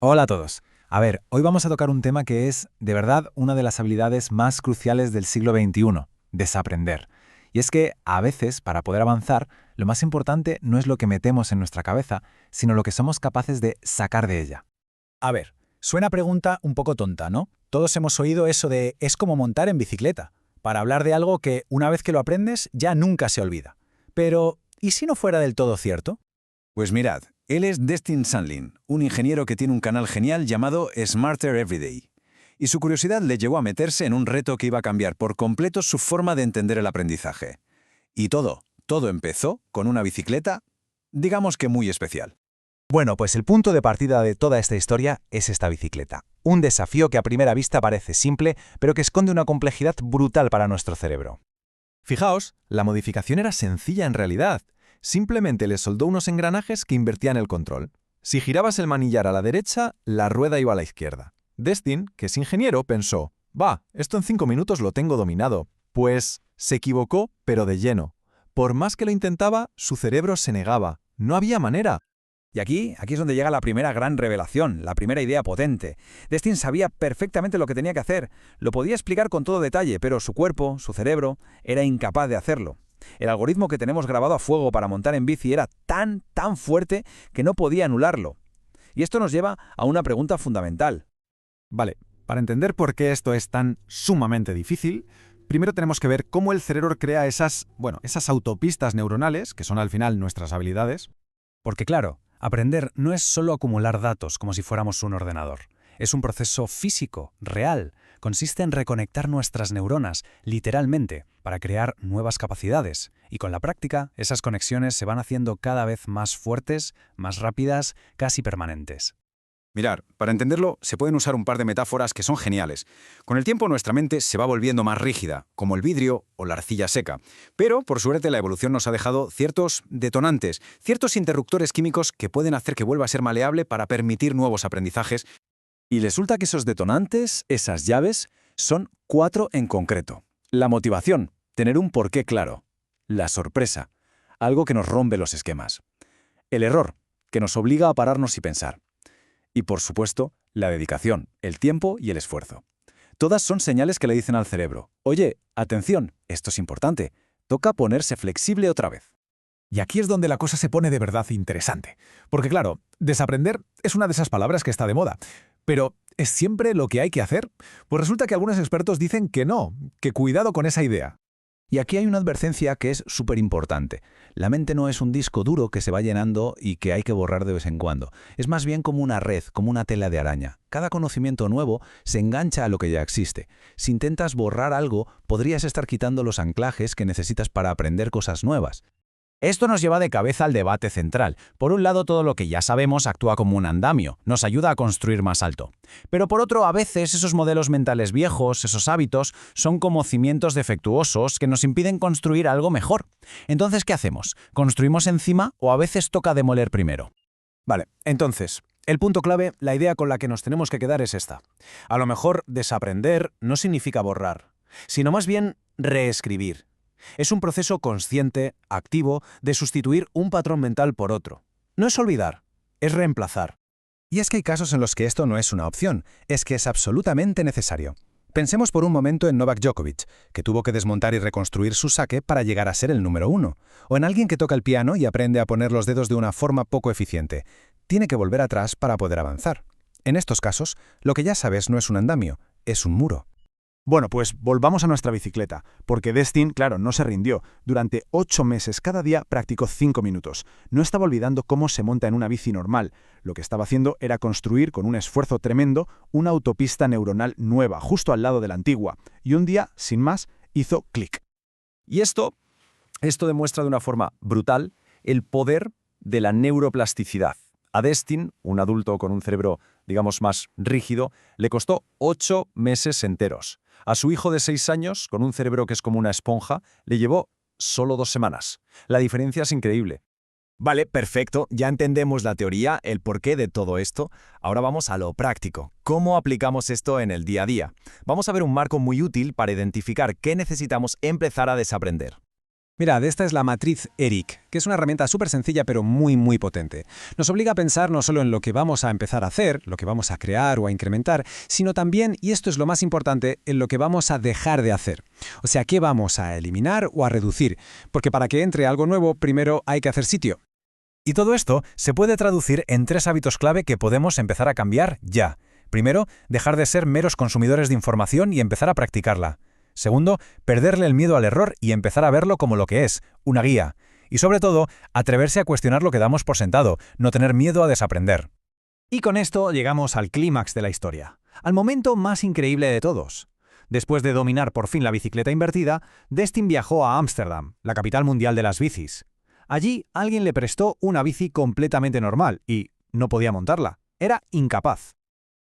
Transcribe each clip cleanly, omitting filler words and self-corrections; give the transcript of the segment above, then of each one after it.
Hola a todos. A ver, hoy vamos a tocar un tema que es, de verdad, una de las habilidades más cruciales del siglo XXI, desaprender. Y es que, a veces, para poder avanzar, lo más importante no es lo que metemos en nuestra cabeza, sino lo que somos capaces de sacar de ella. A ver, suena pregunta un poco tonta, ¿no? Todos hemos oído eso de es como montar en bicicleta, para hablar de algo que una vez que lo aprendes ya nunca se olvida. Pero, ¿y si no fuera del todo cierto? Pues mirad, él es Destin Sandlin, un ingeniero que tiene un canal genial llamado Smarter Everyday. Y su curiosidad le llevó a meterse en un reto que iba a cambiar por completo su forma de entender el aprendizaje. Y todo empezó con una bicicleta, digamos que muy especial. Bueno, pues el punto de partida de toda esta historia es esta bicicleta. Un desafío que a primera vista parece simple, pero que esconde una complejidad brutal para nuestro cerebro. Fijaos, la modificación era sencilla en realidad. Simplemente le soldó unos engranajes que invertían el control. Si girabas el manillar a la derecha, la rueda iba a la izquierda. Destin, que es ingeniero, pensó, esto en 5 minutos lo tengo dominado. Pues se equivocó, pero de lleno. Por más que lo intentaba, su cerebro se negaba. No había manera. Y aquí es donde llega la primera gran revelación, la primera idea potente. Destin sabía perfectamente lo que tenía que hacer, lo podía explicar con todo detalle, pero su cuerpo, su cerebro, era incapaz de hacerlo. El algoritmo que tenemos grabado a fuego para montar en bici era tan fuerte que no podía anularlo. Y esto nos lleva a una pregunta fundamental. Vale, para entender por qué esto es tan sumamente difícil, primero tenemos que ver cómo el cerebro crea esas autopistas neuronales, que son al final nuestras habilidades. Porque claro, aprender no es solo acumular datos como si fuéramos un ordenador. Es un proceso físico, real. Consiste en reconectar nuestras neuronas, literalmente, para crear nuevas capacidades. Y con la práctica, esas conexiones se van haciendo cada vez más fuertes, más rápidas, casi permanentes. Mirad, para entenderlo, se pueden usar un par de metáforas que son geniales. Con el tiempo nuestra mente se va volviendo más rígida, como el vidrio o la arcilla seca. Pero, por suerte, la evolución nos ha dejado ciertos detonantes, ciertos interruptores químicos que pueden hacer que vuelva a ser maleable para permitir nuevos aprendizajes. Y resulta que esos detonantes, esas llaves, son 4 en concreto. La motivación, tener un porqué claro. La sorpresa, algo que nos rompe los esquemas. El error, que nos obliga a pararnos y pensar. Y, por supuesto, la dedicación, el tiempo y el esfuerzo. Todas son señales que le dicen al cerebro, oye, atención, esto es importante, toca ponerse flexible otra vez. Y aquí es donde la cosa se pone de verdad interesante. Porque claro, desaprender es una de esas palabras que está de moda. Pero, ¿es siempre lo que hay que hacer? Pues resulta que algunos expertos dicen que no, que cuidado con esa idea. Y aquí hay una advertencia que es súper importante. La mente no es un disco duro que se va llenando y que hay que borrar de vez en cuando. Es más bien como una red, como una tela de araña. Cada conocimiento nuevo se engancha a lo que ya existe. Si intentas borrar algo, podrías estar quitando los anclajes que necesitas para aprender cosas nuevas. Esto nos lleva de cabeza al debate central. Por un lado, todo lo que ya sabemos actúa como un andamio, nos ayuda a construir más alto. Pero por otro, a veces esos modelos mentales viejos, esos hábitos, son como cimientos defectuosos que nos impiden construir algo mejor. Entonces, ¿qué hacemos? ¿Construimos encima o a veces toca demoler primero? Vale, entonces, el punto clave, la idea con la que nos tenemos que quedar es esta. A lo mejor desaprender no significa borrar, sino más bien reescribir. Es un proceso consciente, activo, de sustituir un patrón mental por otro. No es olvidar, es reemplazar. Y es que hay casos en los que esto no es una opción, es que es absolutamente necesario. Pensemos por un momento en Novak Djokovic, que tuvo que desmontar y reconstruir su saque para llegar a ser el número 1. O en alguien que toca el piano y aprende a poner los dedos de una forma poco eficiente. Tiene que volver atrás para poder avanzar. En estos casos, lo que ya sabes no es un andamio, es un muro. Bueno, pues volvamos a nuestra bicicleta, porque Destin, claro, no se rindió. Durante 8 meses cada día practicó 5 minutos. No estaba olvidando cómo se monta en una bici normal. Lo que estaba haciendo era construir, con un esfuerzo tremendo, una autopista neuronal nueva, justo al lado de la antigua. Y un día, sin más, hizo clic. Y esto demuestra de una forma brutal el poder de la neuroplasticidad. A Destin, un adulto con un cerebro, digamos, más rígido, le costó 8 meses enteros. A su hijo de 6 años, con un cerebro que es como una esponja, le llevó solo 2 semanas. La diferencia es increíble. Vale, perfecto, ya entendemos la teoría, el porqué de todo esto. Ahora vamos a lo práctico. ¿Cómo aplicamos esto en el día a día? Vamos a ver un marco muy útil para identificar qué necesitamos empezar a desaprender. Mirad, esta es la matriz ERIC, que es una herramienta súper sencilla pero muy potente. Nos obliga a pensar no solo en lo que vamos a empezar a hacer, lo que vamos a crear o a incrementar, sino también, y esto es lo más importante, en lo que vamos a dejar de hacer. O sea, qué vamos a eliminar o a reducir, porque para que entre algo nuevo, primero hay que hacer sitio. Y todo esto se puede traducir en 3 hábitos clave que podemos empezar a cambiar ya. Primero, dejar de ser meros consumidores de información y empezar a practicarla. Segundo, perderle el miedo al error y empezar a verlo como lo que es, una guía. Y sobre todo, atreverse a cuestionar lo que damos por sentado, no tener miedo a desaprender. Y con esto llegamos al clímax de la historia, al momento más increíble de todos. Después de dominar por fin la bicicleta invertida, Destin viajó a Ámsterdam, la capital mundial de las bicis. Allí alguien le prestó una bici completamente normal y no podía montarla. Era incapaz.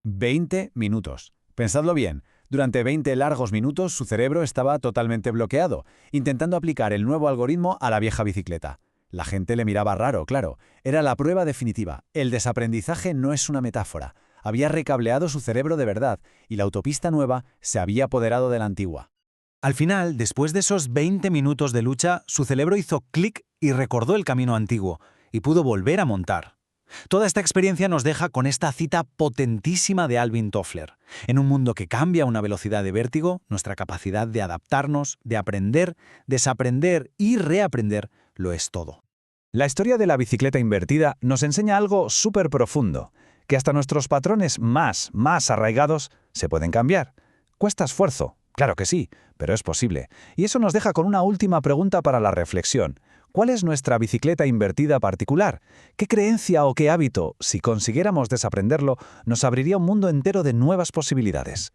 20 minutos. Pensadlo bien. Durante 20 largos minutos su cerebro estaba totalmente bloqueado, intentando aplicar el nuevo algoritmo a la vieja bicicleta. La gente le miraba raro, claro. Era la prueba definitiva. El desaprendizaje no es una metáfora. Había recableado su cerebro de verdad y la autopista nueva se había apoderado de la antigua. Al final, después de esos 20 minutos de lucha, su cerebro hizo clic y recordó el camino antiguo, y pudo volver a montar. Toda esta experiencia nos deja con esta cita potentísima de Alvin Toffler. En un mundo que cambia a una velocidad de vértigo, nuestra capacidad de adaptarnos, de aprender, desaprender y reaprender lo es todo. La historia de la bicicleta invertida nos enseña algo súper profundo, que hasta nuestros patrones más arraigados se pueden cambiar. Cuesta esfuerzo, claro que sí, pero es posible. Y eso nos deja con una última pregunta para la reflexión. ¿Cuál es nuestra bicicleta invertida particular? ¿Qué creencia o qué hábito, si consiguiéramos desaprenderlo, nos abriría un mundo entero de nuevas posibilidades?